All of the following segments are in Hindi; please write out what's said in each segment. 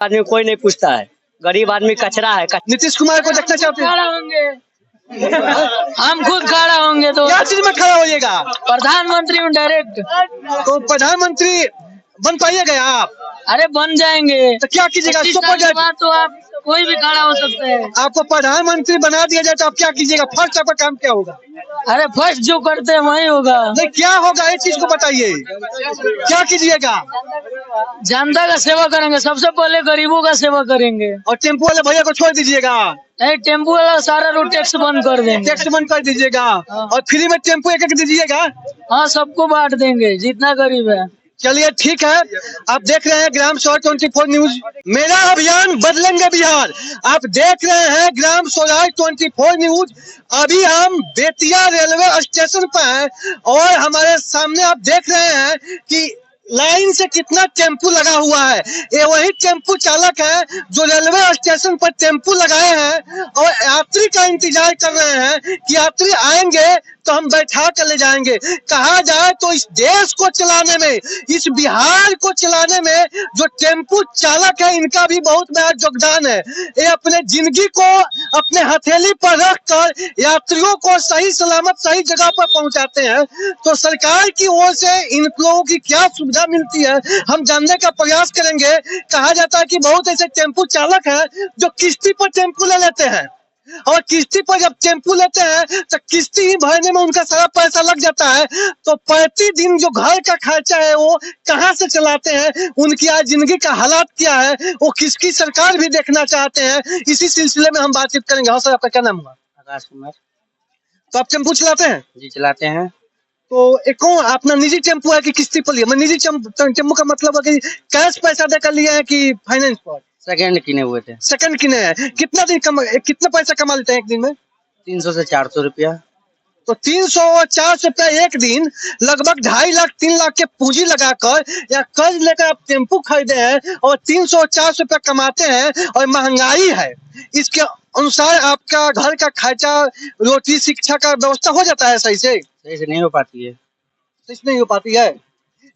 आदमी कोई नहीं पूछता है, गरीब आदमी कचरा है। नीतीश कुमार को देखना चाहते हैं? खड़ा होंगे, हम खुद खड़ा होंगे। तो क्या चीज में खड़ा होइएगा? प्रधानमंत्री में डायरेक्ट। तो प्रधानमंत्री बन पाइएगा आप? अरे बन जाएंगे। तो क्या कीजिएगा? 25 साल के बाद तो आप कोई भी खड़ा हो सकता है। आपको प्रधानमंत्री बना दिया जाए तो आप क्या कीजिएगा? फर्स्ट आपका काम क्या होगा? अरे फर्स्ट जो करते हैं वही होगा। नहीं, क्या होगा इस चीज को बताइए, क्या कीजिएगा? जनता का सेवा करेंगे, सबसे पहले गरीबों का सेवा करेंगे। और टेम्पो वाले भैया को छोड़ दीजिएगा? नहीं, टेम्पो वाला सारा रोड टैक्स बंद कर देंगे। टैक्स बंद कर दीजिएगा और फ्री में टेम्पो एक दीजिएगा। हाँ, सबको बांट देंगे जितना गरीब है। चलिए ठीक है, आप देख रहे हैं ग्राम स्वराज 24 न्यूज, मेरा अभियान बदलेंगे बिहार। आप देख रहे हैं ग्राम स्वराज 24 न्यूज। अभी हम बेतिया रेलवे स्टेशन पर हैं और हमारे सामने आप देख रहे हैं कि लाइन से कितना टेम्पू लगा हुआ है। ये वही टेम्पू चालक है जो रेलवे स्टेशन पर टेम्पू लगाए हैं और यात्री का इंतजार कर रहे हैं कि यात्री आएंगे तो हम बैठा कर ले जाएंगे। कहा जाए तो इस देश को चलाने में, इस बिहार को चलाने में जो टेम्पू चालक है इनका भी बहुत बड़ा योगदान है। ये अपने जिंदगी को अपने हथेली पर रख कर यात्रियों को सही सलामत सही जगह पर पहुंचाते हैं। तो सरकार की ओर से इन लोगों की क्या सुविधा मिलती है हम जानने का प्रयास करेंगे। कहा जाता है कि बहुत ऐसे टेम्पू चालक हैं जो किश्ती पर टेम्पू ले लेते हैं और किश्ती पर जब टेम्पू लेते हैं तो किश्ती ही भरने में उनका सारा पैसा लग जाता है। तो प्रतिदिन जो घर का खर्चा है वो कहां से चलाते हैं, उनकी आज जिंदगी का हालात क्या है वो किसकी सरकार भी देखना चाहते हैं। इसी सिलसिले में हम बातचीत करेंगे। हाँ सर, आपका क्या नाम हुआ? आकाश कुमार। तो आप टेम्पू चलाते हैं? जी चलाते हैं। तो एक कौन अपना निजी टेम्पू है कि किश्ती पर लिया? मैं निजी टेम्पू का मतलब है कि कैश पैसा देकर लिया है कि फाइनेंस पर? सेकंड किने हुए थे। सेकंड किने हैं। कितना पैसा कमा लेते हैं एक दिन में? 300 से 400 रुपया। तो 300 और 400 रुपया एक दिन, लगभग 2.5 लाख 3 लाख के पूंजी लगाकर या कर्ज लेकर आप टेम्पू खरीदे हैं और 300 और 400 रुपया कमाते हैं। और महंगाई है, इसके अनुसार आपका घर का खर्चा, रोटी, शिक्षा का व्यवस्था हो जाता है सही से? सही से नहीं हो पाती है। सही से नहीं हो पाती है।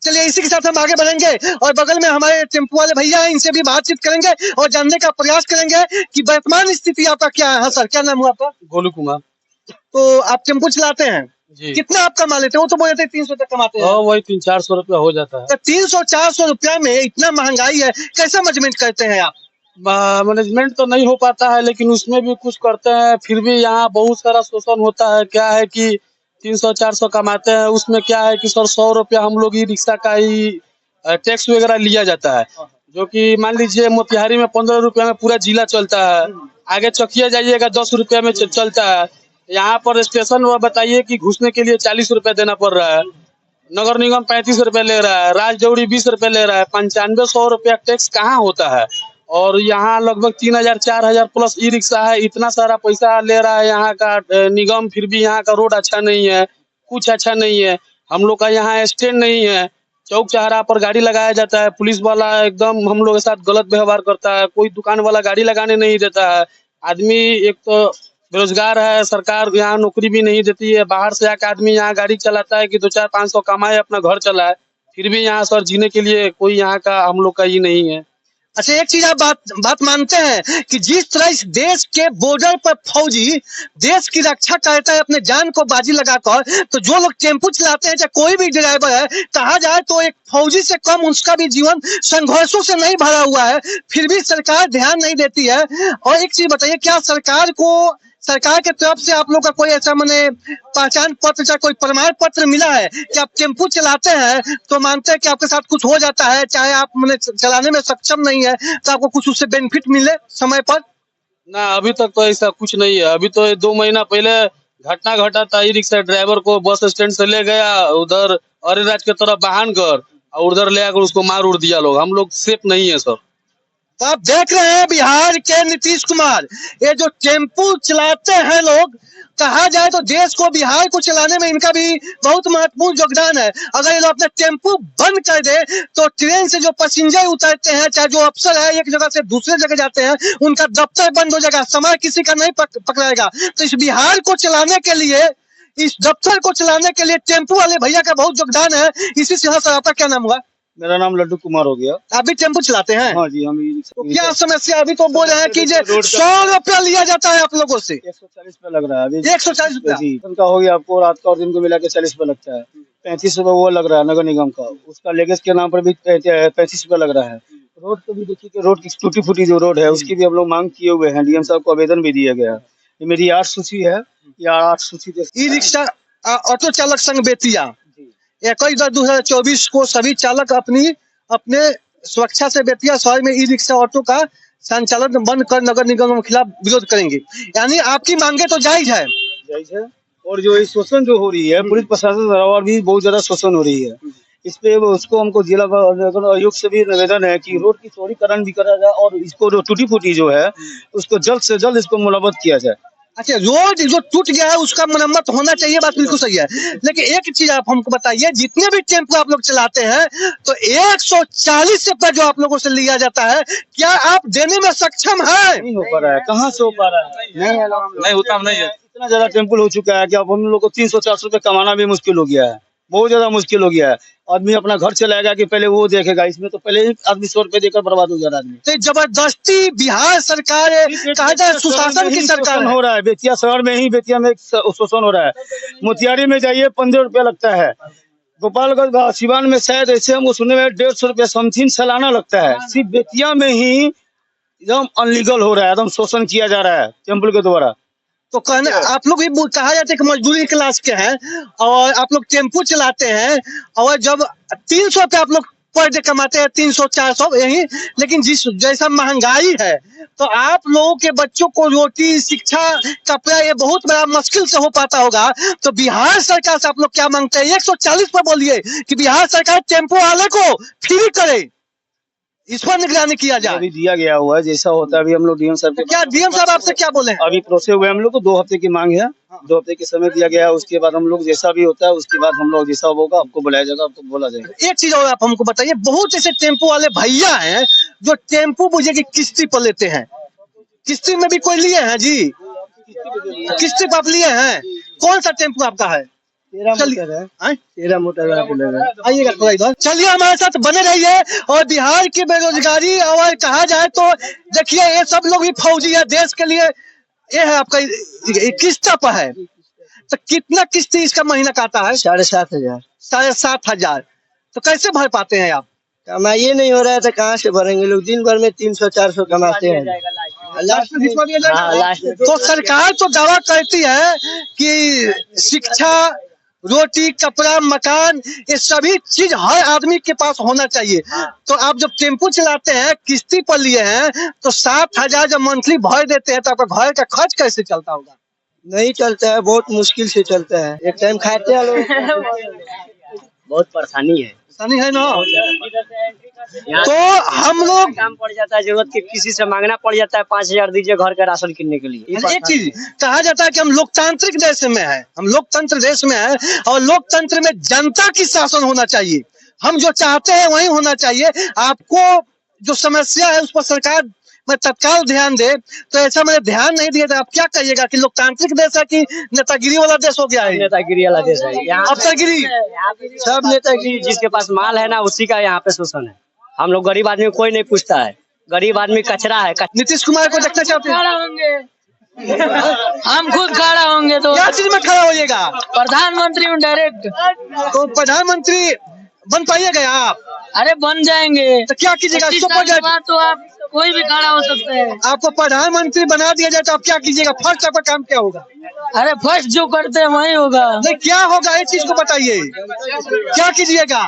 चलिए इसी के साथ हम आगे बढ़ेंगे और बगल में हमारे टेम्पो वाले भैया हैं, इनसे भी बातचीत करेंगे और जानने का प्रयास करेंगे कि वर्तमान स्थिति आपका क्या है। हाँ सर, क्या नाम हुआ आपका? गोलू कुमार। तो आप टेम्पो चलाते हैं जी। कितना आप कमा लेते हैं? वो तो बोले थे 300 तक कमाते हैं। वही 300-400 रुपया हो जाता है। तो 300-400 रुपया में इतना महंगाई है, कैसा मैनेजमेंट करते हैं आप? मैनेजमेंट तो नहीं हो पाता है लेकिन उसमें भी कुछ करते हैं। फिर भी यहाँ बहुत सारा शोषण होता है। क्या है कि 300-400 कमाते हैं, उसमें क्या है कि सर 100 रुपया हम लोग ई रिक्शा का ही टैक्स वगैरह लिया जाता है, जो कि मान लीजिए मोतिहारी में 15 रुपया में पूरा जिला चलता है। आगे चकिया जाइएगा 10 रुपया में चलता है। यहाँ पर स्टेशन पर बताइए कि घुसने के लिए 40 रुपया देना पड़ रहा है। नगर निगम 35 रुपया ले रहा है, राजदौड़ी 20 रुपया ले रहा है। 95-100 रुपया टैक्स कहाँ होता है? और यहाँ लगभग 3000-4000 प्लस ई रिक्शा है। इतना सारा पैसा ले रहा है यहाँ का निगम। फिर भी यहाँ का रोड अच्छा नहीं है, कुछ अच्छा नहीं है। हम लोग का यहाँ स्टैंड नहीं है, चौक चौराहा पर गाड़ी लगाया जाता है। पुलिस वाला एकदम हम लोग के साथ गलत व्यवहार करता है। कोई दुकान वाला गाड़ी लगाने नहीं देता है। आदमी एक तो बेरोजगार है, सरकार यहाँ नौकरी भी नहीं देती है। बाहर से आकर आदमी यहाँ गाड़ी चलाता है कि 200-500 कमाए, अपना घर चलाए। फिर भी यहाँ सर जीने के लिए कोई यहाँ का हम लोग का ये नहीं है। अच्छा, एक चीज आप बात मानते हैं कि जिस तरह इस देश के बॉर्डर पर फौजी देश की रक्षा करता है अपने जान को बाजी लगाकर, तो जो लोग टेम्पू चलाते हैं, चाहे कोई भी ड्राइवर है, कहा जाए तो एक फौजी से कम उसका भी जीवन संघर्षों से नहीं भरा हुआ है, फिर भी सरकार ध्यान नहीं देती है। और एक चीज बताइए, क्या सरकार के तरफ से आप लोग का कोई ऐसा माने पहचान पत्र चाहे कोई प्रमाण पत्र मिला है कि आप टेम्पू चलाते हैं तो मानते हैं कि आपके साथ कुछ हो जाता है, चाहे आप माने चलाने में सक्षम नहीं है तो आपको कुछ उससे बेनिफिट मिले समय पर? ना, अभी तक तो ऐसा कुछ नहीं है। अभी तो 2 महीना पहले घटना घटा था। ई रिक्शा ड्राइवर को बस स्टैंड से ले गया उधर अरेराज की तरफ बहान कर और उधर ले आकर उसको मार उड़ दिया लोग। हम लोग सेफ नहीं है सर। तो आप देख रहे हैं बिहार के नीतीश कुमार, ये जो टेम्पू चलाते हैं लोग, कहा जाए तो देश को, बिहार को चलाने में इनका भी बहुत महत्वपूर्ण योगदान है। अगर ये लोग अपना टेम्पू बंद कर दे तो ट्रेन से जो पैसेंजर उतरते हैं, चाहे जो अफसर है एक जगह से दूसरे जगह जाते हैं, उनका दफ्तर बंद हो जाएगा, समय किसी का नहीं पकड़ाएगा। तो इस बिहार को चलाने के लिए, इस दफ्तर को चलाने के लिए टेम्पू वाले भैया का बहुत योगदान है। इसी से। हाँ सर, आपका क्या नाम हुआ? मेरा नाम लड्डू कुमार हो गया। आप भी टेम्पो चलाते हैं? हाँ जी, हम तो क्या समस्या? अभी तो बोल रहे हैं कि 100 रुपया लिया जाता है आप लोगों से। 140 रुपया लग रहा है अभी। 140 रुपया जी, उनका हो गया आपको, रात का और दिन को मिला के 40 रुपया लगता है। 35 रुपया वो लग रहा है नगर निगम का, उसका लेगेस के नाम पर भी 35 रुपया लग रहा है। रोड को भी देखिए कि रोड की टूटी फूटी जो रोड है उसकी भी हम लोग मांग किए हुए हैं, डीएम साहब को आवेदन भी दिया गया है। ये मेरी 8 सूची है, या 8 सूची ई रिक्शा ऑटो चालक संघ बेतिया 21/2024 को सभी चालक अपने सुरक्षा से बेतिया शहर में ई रिक्शा ऑटो का संचालन बंद कर नगर निगम के खिलाफ विरोध करेंगे। यानी आपकी मांगे तो जायज है। और जो ये शोषण जो हो रही है, पुलिस प्रशासन द्वारा भी बहुत ज्यादा शोषण हो रही है। इस पे उसको हमको जिला आयोग से भी निवेदन है कि रोड की चौड़ीकरण भी करा जाए और इसको जो टूटी फूटी जो है उसको जल्द से जल्द इसको मुरम्मत किया जाए। अच्छा, रोड जो टूट गया है उसका मरम्मत होना चाहिए, बात बिल्कुल सही है। लेकिन एक चीज आप हमको बताइए, जितने भी टेम्पो आप लोग चलाते हैं तो 140 रुपया जो आप लोगों से लिया जाता है, क्या आप देने में सक्षम है? नहीं हो पा रहा है, कहाँ से हो पा रहा है? नहीं होता नहीं है। इतना ज्यादा टेम्पल हो चुका है कि अब हम लोग को 300-400 रुपये कमाना भी मुश्किल हो गया है, बहुत ज्यादा मुश्किल हो गया है। आदमी अपना घर चलाएगा कि पहले वो देखेगा, इसमें तो पहले ही आदमी 100 रुपये देकर बर्बाद हो जा रहा है आदमी। तो जबरदस्ती बिहार सरकार कहा जाए सुशासन की सरकार हो रहा है। बेतिया शहर में ही बेतिया में शोषण हो रहा है। मोतिहारी में जाइए 15 रुपया लगता है, गोपालगंज सिवान में शायद ऐसे हमको सुनने में 150 रुपया समथिंग सालाना लगता है। सिर्फ बेतिया में ही एकदम अनलीगल हो रहा है, एकदम शोषण किया जा रहा है टेम्पल के द्वारा। तो कहने आप लोग भी कहा जाता है कि मजदूरी क्लास के हैं और आप लोग टेम्पो चलाते हैं और जब 300 रुपये आप लोग पर डे कमाते हैं, 300-400 यही, लेकिन जैसा महंगाई है तो आप लोगों के बच्चों को रोटी, शिक्षा, कपड़ा ये बहुत बड़ा मुश्किल से हो पाता होगा। तो बिहार सरकार से आप लोग क्या मांगते हैं? 140 पर बोलिए कि बिहार सरकार टेम्पो वाले को फ्री करे, इस पर निगरानी किया जाए। अभी दिया गया हुआ है, जैसा होता है अभी हम लोग डीएम साहब क्या डीएम साहब आपसे क्या बोले? अभी प्रोसेस हुए हम लोग को 2 हफ्ते की मांग है, 2 हफ्ते के समय दिया गया है। उसके बाद हम लोग जैसा भी होता है उसके बाद हम लोग जैसा होगा आपको बुलाया जाएगा, आपको बोला जाएगा। एक चीज और आप हमको बताइए, बहुत ऐसे टेम्पो वाले भैया हैं जो टेम्पो मुझे की किस्ती पर लेते हैं। किस्ती में भी कोई लिए हैं जी? किस्ती पर आप लिए हैं? कौन सा टेम्पो आपका है? 13 मोटर आइएगा थोड़ा इधर, चलिए हमारे साथ बने रहिए। और बिहार की बेरोजगारी और कहा जाए तो देखिए ये सब लोग भी फौजी है देश के लिए। ये है आपका किस्त पर है, तो कितना किस्ती इसका महीना काटा है? 7,500। 7,500। तो कैसे भर पाते हैं आप? कमाइए नहीं हो रहा है तो कहाँ से भरेंगे लोग? दिन भर में 300-400 कमाते हैं। तो सरकार तो दावा करती है कि शिक्षा, रोटी, कपड़ा, मकान, ये सभी चीज हर आदमी के पास होना चाहिए। तो आप जब टेम्पो चलाते हैं, किस्ती पर लिए हैं, तो 7,000 जब मंथली भर देते हैं तो आपका घर का खर्च कैसे चलता होगा? नहीं चलता है, बहुत मुश्किल से चलता है। एक टाइम खाते हैं लोग। बहुत परेशानी है। परेशानी है ना। तो हम लोग काम पड़ जाता है, जरूरत के किसी से मांगना पड़ जाता है, 5,000 दीजिए घर का राशन किनने के लिए। एक चीज कहा जाता है कि हम लोकतांत्रिक देश में है, हम लोकतंत्र देश में है और लोकतंत्र में जनता की शासन होना चाहिए। हम जो चाहते हैं वही होना चाहिए। आपको जो समस्या है उस पर सरकार में तत्काल ध्यान दे, तो ऐसा मैंने ध्यान नहीं दिया तो आप क्या कहिएगा कि लोकतांत्रिक देश है कि नेतागिरी वाला देश हो गया है? नेतागिरी वाला देश है, अफसरगिरी, सब नेतागिरी। जिसके पास माल है ना उसी का यहाँ पे शोषण है। हम लोग गरीब आदमी को कोई नहीं पूछता है, गरीब आदमी कचरा है। नीतीश कुमार को देखना चाहते हैं? खड़ा होंगे हम खुद खड़ा होंगे तो क्या चीज में खड़ा होइएगा? प्रधानमंत्री हूँ डायरेक्ट। तो प्रधानमंत्री बन पाइएगा आप? अरे बन जाएंगे। तो क्या कीजिएगा? 25 साल के बाद तो आप कोई भी खड़ा हो सकता है। आपको प्रधानमंत्री बना दिया जाए तो आप क्या कीजिएगा? फर्स्ट आपका काम क्या होगा? अरे फर्स्ट जो करते हैं वही होगा। नहीं, क्या होगा इस चीज को बताइए, क्या कीजिएगा?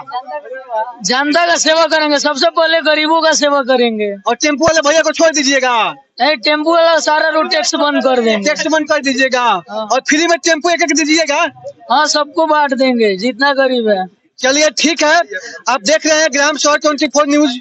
जनता का सेवा करेंगे, सबसे पहले गरीबों का सेवा करेंगे। और टेम्पो वाले भैया को छोड़ दीजिएगा? नहीं, टेम्पो वाला सारा रोड टैक्स बंद कर देंगे। टैक्स बंद कर दीजिएगा और फ्री में टेम्पो एक दीजिएगा? हाँ, सबको बांट देंगे जितना गरीब है। चलिए ठीक है। आप देख रहे हैं ग्राम 24 न्यूज।